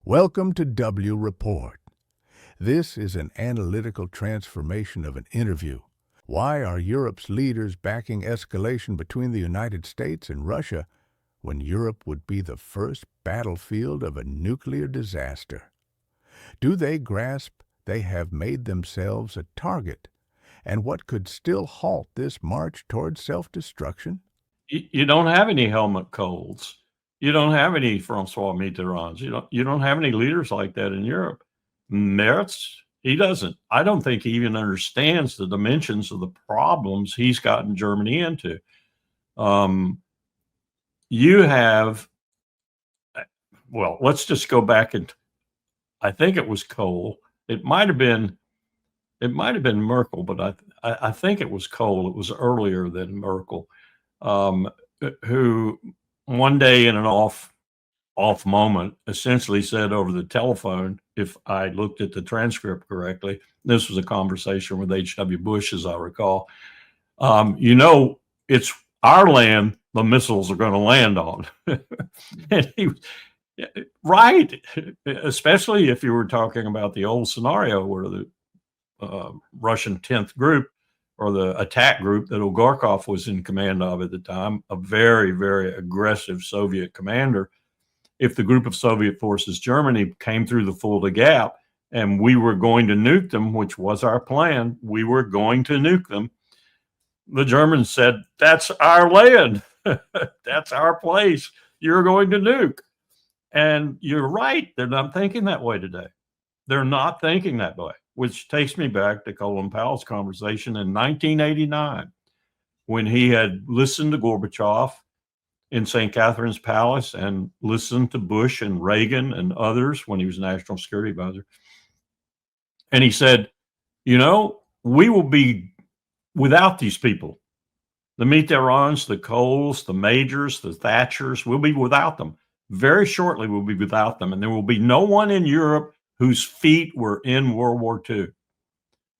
Welcome to W Report. This is an analytical transformation of an interview. Why are Europe's leaders backing escalation between the United States and Russia when Europe would be the first battlefield of a nuclear disaster? Do they grasp they have made themselves a target? And what could still halt this march towards self-destruction? You don't have any Helmut Kohls. You don't have any Francois Mitterrands. You don't have any leaders like that in Europe. Merz, he doesn't. I don't think he even understands the dimensions of the problems he's gotten Germany into. You have, well, let's just go back and I think it was Kohl. It might have been Merkel, but I think it was Kohl. It was earlier than Merkel, who one day in an off moment essentially said over the telephone, if I looked at the transcript correctly, this was a conversation with H.W. Bush, as I recall, it's our land the missiles are going to land on. And he was right, especially if you were talking about the old scenario where the Russian 10th group, or the attack group that Olgarkov was in command of at the time, a very, very aggressive Soviet commander. If the group of Soviet forces, Germany, came through the Fulda Gap and we were going to nuke them, which was our plan, we were going to nuke them. The Germans said, that's our land. That's our place. You're going to nuke. And you're right. They're not thinking that way today. They're not thinking that way, which takes me back to Colin Powell's conversation in 1989, when he had listened to Gorbachev in St. Catherine's Palace and listened to Bush and Reagan and others when he was National Security Advisor. And he said, we will be without these people. The Mitterrands, the Kohls, the Majors, the Thatchers, we'll be without them. Very shortly, we'll be without them. And there will be no one in Europe whose feet were in World War II.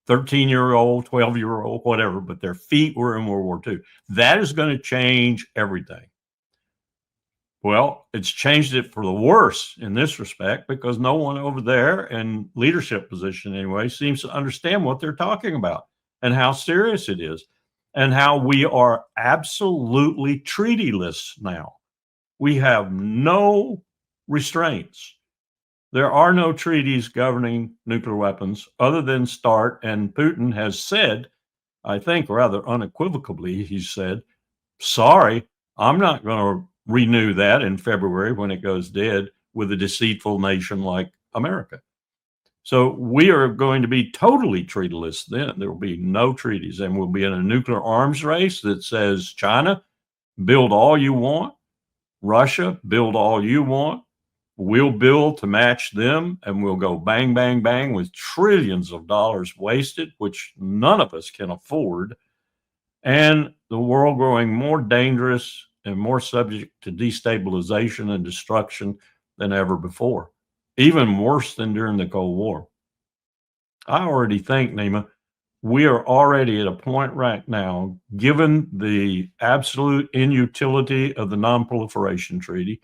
13-year-old, 12-year-old, whatever, but their feet were in World War II. That is going to change everything. Well, it's changed it for the worse in this respect, because no one over there in leadership position anyway seems to understand what they're talking about and how serious it is and how we are absolutely treatyless now. We have no restraints. There are no treaties governing nuclear weapons other than START, and Putin has said, I think rather unequivocally, he said, sorry, I'm not going to renew that in February when it goes dead with a deceitful nation like America. So we are going to be totally treatyless then. There will be no treaties, and we'll be in a nuclear arms race that says, China, build all you want. Russia, build all you want. We'll build to match them, and we'll go bang, bang, bang with trillions of dollars wasted, which none of us can afford, and the world growing more dangerous and more subject to destabilization and destruction than ever before, even worse than during the Cold War. I already think, Nima, we are already at a point right now, given the absolute inutility of the Non-Proliferation Treaty,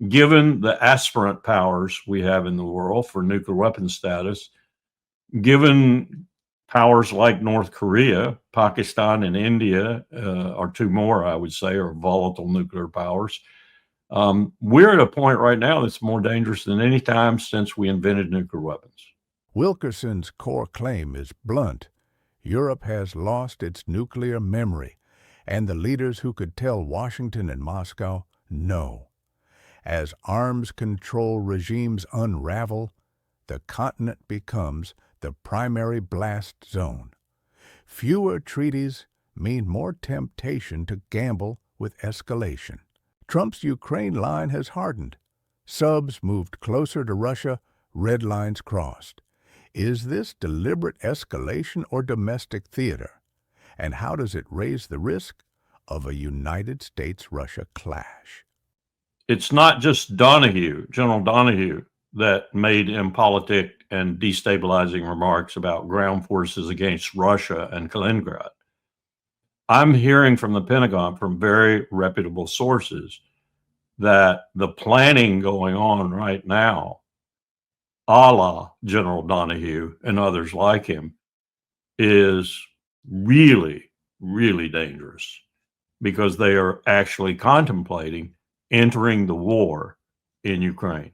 given the aspirant powers we have in the world for nuclear weapons status, given powers like North Korea, Pakistan, and India, are two more, I would say, are volatile nuclear powers. We're at a point right now that's more dangerous than any time since we invented nuclear weapons. Wilkerson's core claim is blunt. Europe has lost its nuclear memory, and the leaders who could tell Washington and Moscow no. As arms control regimes unravel, the continent becomes the primary blast zone. Fewer treaties mean more temptation to gamble with escalation. Trump's Ukraine line has hardened. Subs moved closer to Russia, red lines crossed. Is this deliberate escalation or domestic theater? And how does it raise the risk of a United States-Russia clash? It's not just General Donahue, that made impolitic and destabilizing remarks about ground forces against Russia and Kaliningrad. I'm hearing from the Pentagon, from very reputable sources, that the planning going on right now a la General Donahue and others like him, is really, really dangerous, because they are actually contemplating entering the war in Ukraine.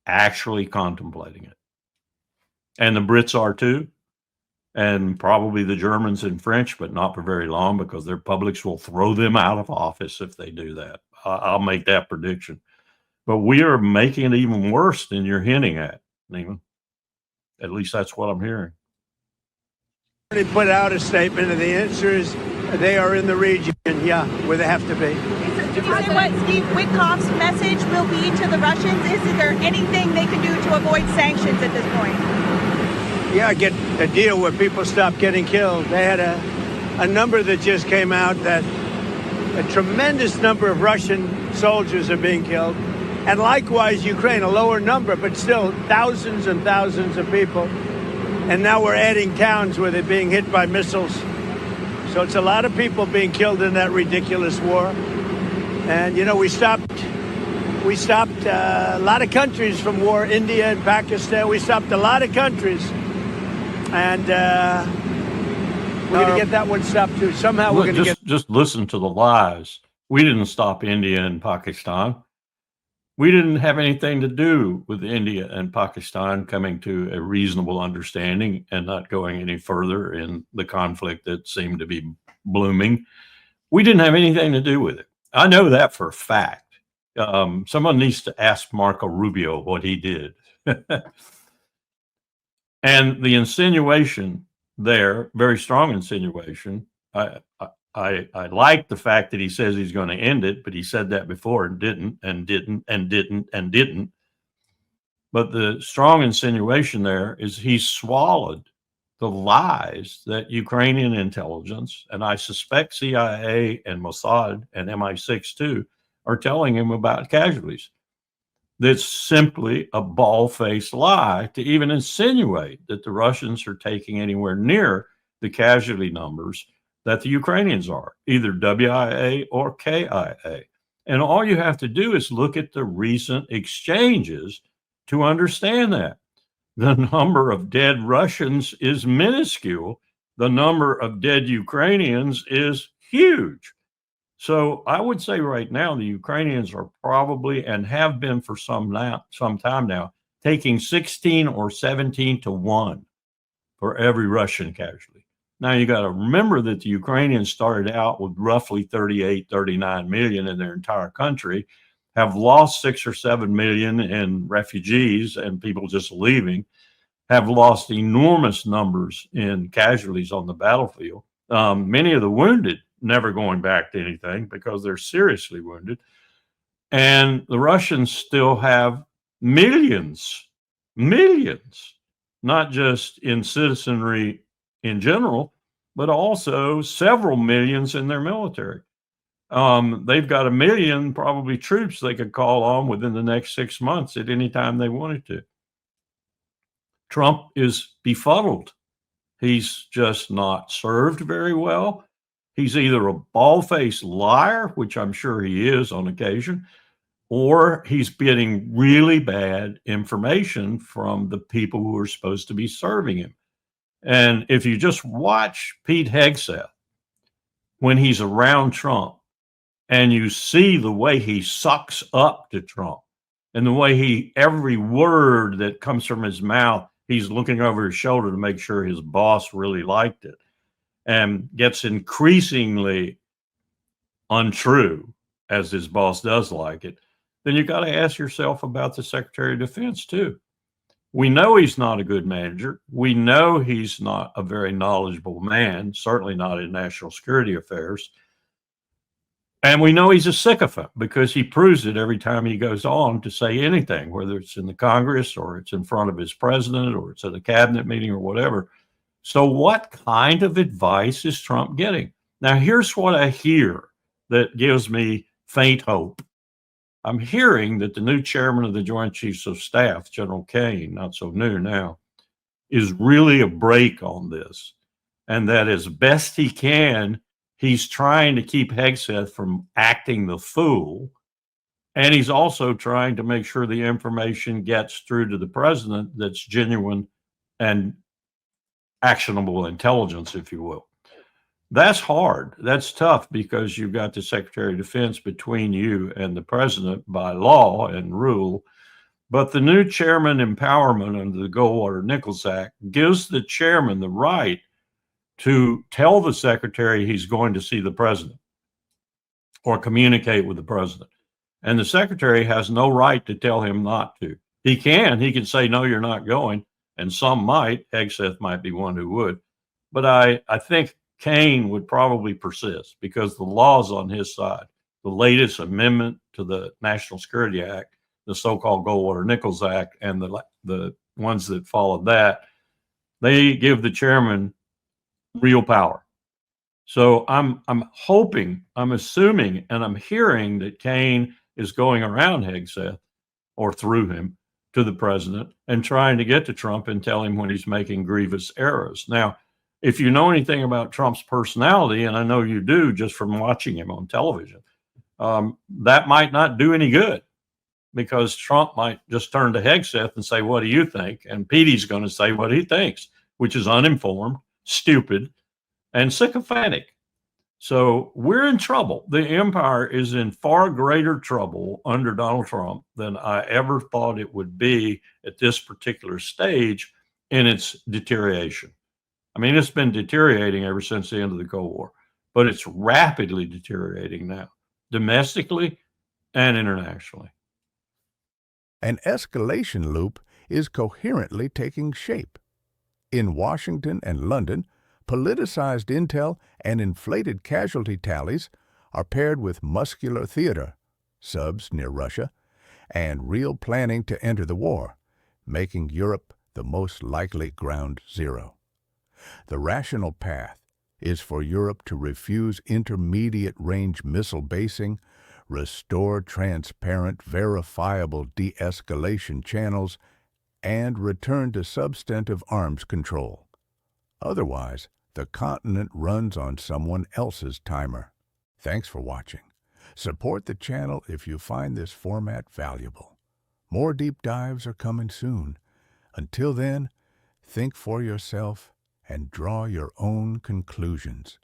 Actually contemplating it. And the Brits are too, and probably the Germans and French, but not for very long, because their publics will throw them out of office if they do that. I'll make that prediction. But we are making it even worse than you're hinting at, Neiman. At least that's what I'm hearing. They put out a statement, and the answer is they are in the region, yeah, where they have to be. Is what Steve Witkoff's message will be to the Russians? Is there anything they can do to avoid sanctions at this point? Yeah, get a deal where people stop getting killed. They had a number that just came out that a tremendous number of Russian soldiers are being killed. And likewise, Ukraine, a lower number, but still thousands and thousands of people. And now we're adding towns where they're being hit by missiles. So it's a lot of people being killed in that ridiculous war. And, you know, we stopped a lot of countries from war, India and Pakistan. We stopped a lot of countries. And we're going to get that one stopped too. Somehow we're going to get... Just listen to the lies. We didn't stop India and Pakistan. We didn't have anything to do with India and Pakistan coming to a reasonable understanding and not going any further in the conflict that seemed to be blooming. We didn't have anything to do with it. I know that for a fact. Someone needs to ask Marco Rubio what he did. And the insinuation there, very strong insinuation. I like the fact that he says he's going to end it, but he said that before and didn't. But the strong insinuation there is he swallowed the lies that Ukrainian intelligence, and I suspect CIA and Mossad and MI6 too, are telling him about casualties. That's simply a bald-faced lie to even insinuate that the Russians are taking anywhere near the casualty numbers that the Ukrainians are, either WIA or KIA. And all you have to do is look at the recent exchanges to understand that. The number of dead Russians is minuscule. The number of dead Ukrainians is huge. So I would say right now, the Ukrainians are probably, and have been for some time now, taking 16 or 17 to 1 for every Russian casualty. Now, you got to remember that the Ukrainians started out with roughly 38, 39 million in their entire country, have lost 6 or 7 million in refugees and people just leaving, have lost enormous numbers in casualties on the battlefield. Many of the wounded never going back to anything because they're seriously wounded. And the Russians still have millions, not just in citizenry in general, but also several millions in their military. They've got 1 million probably troops they could call on within the next 6 months at any time they wanted to. Trump is befuddled. He's just not served very well. He's either a bald-faced liar, which I'm sure he is on occasion, or he's getting really bad information from the people who are supposed to be serving him. And if you just watch Pete Hegseth when he's around Trump, and you see the way he sucks up to Trump, and the way every word that comes from his mouth, he's looking over his shoulder to make sure his boss really liked it, and gets increasingly untrue as his boss does like it, then you got to ask yourself about the Secretary of Defense too. We know he's not a good manager. We know he's not a very knowledgeable man, certainly not in national security affairs. And we know he's a sycophant because he proves it every time he goes on to say anything, whether it's in the Congress or it's in front of his president or it's at a cabinet meeting or whatever. So what kind of advice is Trump getting? Now, here's what I hear that gives me faint hope. I'm hearing that the new chairman of the Joint Chiefs of Staff, General Kane, not so new now, is really a brake on this. And that as best he can, he's trying to keep Hegseth from acting the fool And he's also trying to make sure the information gets through to the president that's genuine and actionable intelligence, if you will. That's hard. That's tough because you've got the Secretary of Defense between you and the president by law and rule. But the new chairman empowerment under the Goldwater-Nichols Act gives the chairman the right to tell the secretary he's going to see the president or communicate with the president. And the secretary has no right to tell him not to. He can say, no, you're not going. And some might. Hegseth might be one who would. But I think Kane would probably persist because the law's on his side. The latest amendment to the National Security Act, the so-called Goldwater-Nichols Act, and the ones that followed that, they give the chairman real power. So I'm hoping, I'm assuming, and I'm hearing that Kane is going around Hegseth or through him to the president and trying to get to Trump and tell him when he's making grievous errors. Now, if you know anything about Trump's personality, and I know you do just from watching him on television, that might not do any good because Trump might just turn to Hegseth and say, what do you think? And Petey's going to say what he thinks, which is uninformed, stupid, and sycophantic. So we're in trouble. The empire is in far greater trouble under Donald Trump than I ever thought it would be at this particular stage in its deterioration. I mean, it's been deteriorating ever since the end of the Cold War, but it's rapidly deteriorating now, domestically and internationally. An escalation loop is coherently taking shape. In Washington and London, politicized intel and inflated casualty tallies are paired with muscular theater, subs near Russia, and real planning to enter the war, making Europe the most likely ground zero. The rational path is for Europe to refuse intermediate-range missile basing, restore transparent, verifiable de-escalation channels, and return to substantive arms control. Otherwise, the continent runs on someone else's timer. Thanks for watching. Support the channel if you find this format valuable. More deep dives are coming soon. Until then, think for yourself and draw your own conclusions.